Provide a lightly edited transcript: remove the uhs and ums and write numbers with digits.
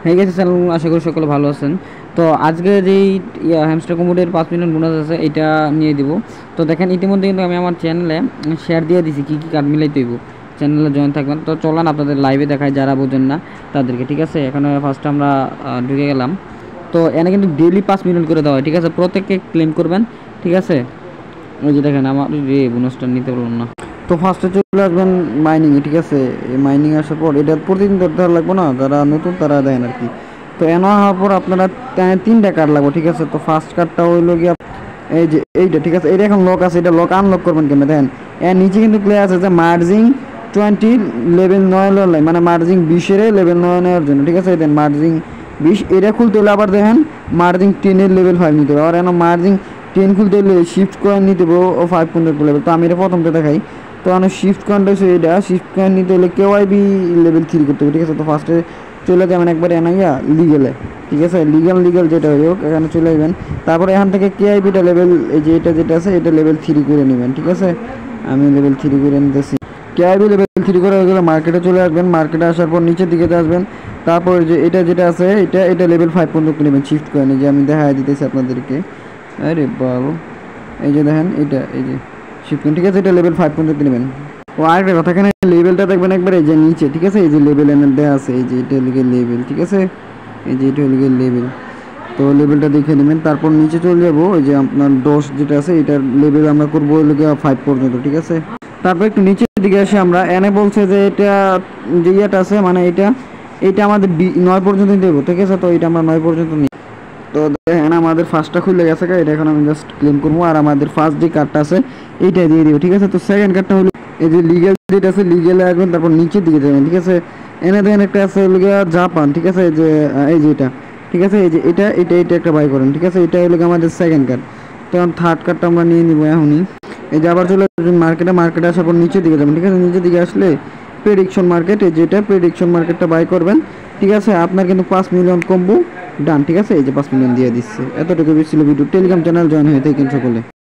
হয়ে গেছে চ্যানেল, আশা করি সকলে ভালো আছেন। তো আজকে যেই হ্যামস্টার কম্পিউটারের 5 মিলিয়ন বোনাস আছে এটা নিয়ে দিব। তো দেখেন ইতিমধ্যে কিন্তু আমি আমার চ্যানেলে শেয়ার দিয়ে দিছি কী কী কার্ড মিলাইতে হইব। চ্যানেলে জয়েন থাকবেন। তো চলান আপনাদের লাইভে দেখায় যারা বোঝেন না তাদেরকে, ঠিক আছে। এখানে ফার্স্ট আমরা ঢুকে গেলাম। তো এনে কিন্তু ডেইলি 5 মিলিয়ন করে দেওয়া হয়, ঠিক আছে। প্রত্যেককে ক্লেম করবেন, ঠিক আছে। ওই যে দেখেন আমার বোনাসটা নিতে পারলাম না। তো ফার্স্টে চলে আসবেন মাইনিংয়ে, ঠিক আছে। এই মাইনিং আসার পর এটা প্রতিদিন ধরতে লাগবে না, যারা নতুন তারা দেন আর কি। তো এনে হওয়ার পর আপনারা 3টা কার্ড লাগবে, ঠিক আছে। তো ফার্স্ট কার্ডটা হইলো গিয়ে এই যে এইটা, ঠিক আছে। এটা এখন লক আছে, এটা লক আনলক করবেন কেমন দেখেন। এর নিচে কিন্তু প্লে আছে যে মার্জিং 20 লেভেল 9 মানে মার্জিং 20-এর লেভেল 9 নেওয়ার জন্য, ঠিক আছে। দেন মার্জিং 20 এটা খুলতে হলে আবার দেখেন মার্জিং 10-এর লেভেল 5 নিতে হবে। আর এখন মার্জিং 10 খুলতে হলে শিফট কয়েন নিতে হবে ও 5 লেভেল। তো আমি এটা প্রথমটা দেখাই। তো আমি শিফট কয়েনটা হচ্ছে এটা, শিফট কয়েন নিতে হলে কেওয়াইবি লেভেল 3 করতে হবে, ঠিক আছে। তো ফার্স্টে চলে যাবেন একবার এনাইয়া লিগেলে, ঠিক আছে। লিগাল যেটা হোক এখানে চলে যাবেন। তারপরে এখান থেকে কেআইবিটা লেভেল এই যে এটা যেটা আছে এটা লেভেল 3 করে নেবেন, ঠিক আছে। আমি লেভেল 3 করে নিতেছি। কেআইবি লেভেল 3 করে হয়ে গেলে মার্কেটে চলে আসবেন। মার্কেটে আসার পর নিচের দিকে আসবেন। তারপর যে এটা যেটা আছে এটা লেভেল 5 পর্যন্ত নেবেন শিফট কয়েন, এই যে আমি দেখাই দিতেছি আপনাদেরকে। আরে বাবু এই যে দেখেন এটা এই যে শিফট কয়েন, ঠিক আছে। এটা লেভেল 5 পর্যন্ত নেবেন। ও আরেকটা কথা, এখানে লেভেলটা দেখবেন একবার এই যে নিচে, ঠিক আছে। এই যে লেভেল এনে দেওয়া আছে, এই যে এটা লিখে লেভেল, ঠিক আছে। এই যে এটা লিখে লেভেল। তো লেভেলটা দেখে নেবেন। তারপর নিচে চলে যাবো, ওই যে আপনার 10 যেটা আছে এটার লেভেল আমরা করবো লিখে 5 পর্যন্ত, ঠিক আছে। তারপর একটু নিচের দিকে আসে আমরা এনে বলছে যে এটা যে ইয়েটা আছে মানে এটা আমাদের 9 পর্যন্ত দেবো, ঠিক আছে। তো এটা আমরা 9 পর্যন্ত নিই। তো দেখেন আমাদের ফার্স্টটা খুলে গেছে, এটা এখন আমি জাস্ট ক্লেম করবো। আর আমাদের ফার্স্ট যে কার্ডটা আছে এইটাই দিয়ে দিব, ঠিক আছে। তো সেকেন্ড কার্ডটা হলো এই যে লিগেল যেটা আছে লিগেলে আসবেন। তারপর নিচের দিকে যাবেন, ঠিক আছে। এনে দেখেন একটা আছে জাপান, ঠিক আছে। এই যে এটা, ঠিক আছে। এই যে এটা একটা বাই করেন, ঠিক আছে। এটা হলো আমাদের সেকেন্ড কার্ড। তখন থার্ড কার্ডটা আমরা নিয়ে নিবো এখনই। এই যে আবার চলে মার্কেটে আসার পর নিচের দিকে যাবেন, ঠিক আছে। নিচের দিকে আসলে প্রেডিকশন মার্কেট, এই যেটা প্রেডিকশন মার্কেটটা বাই করবেন, ঠিক আছে। আপনার কিন্তু 5 মিলিয়ন কম্বো ডান, ঠিক আছে। এই যে 5 মিলিয়ন দিয়ে দিচ্ছে। এতটুকু ছিল ভিডিও। টেলিগ্রাম চ্যানেল জয়েন হয়ে থাকেন সকলে।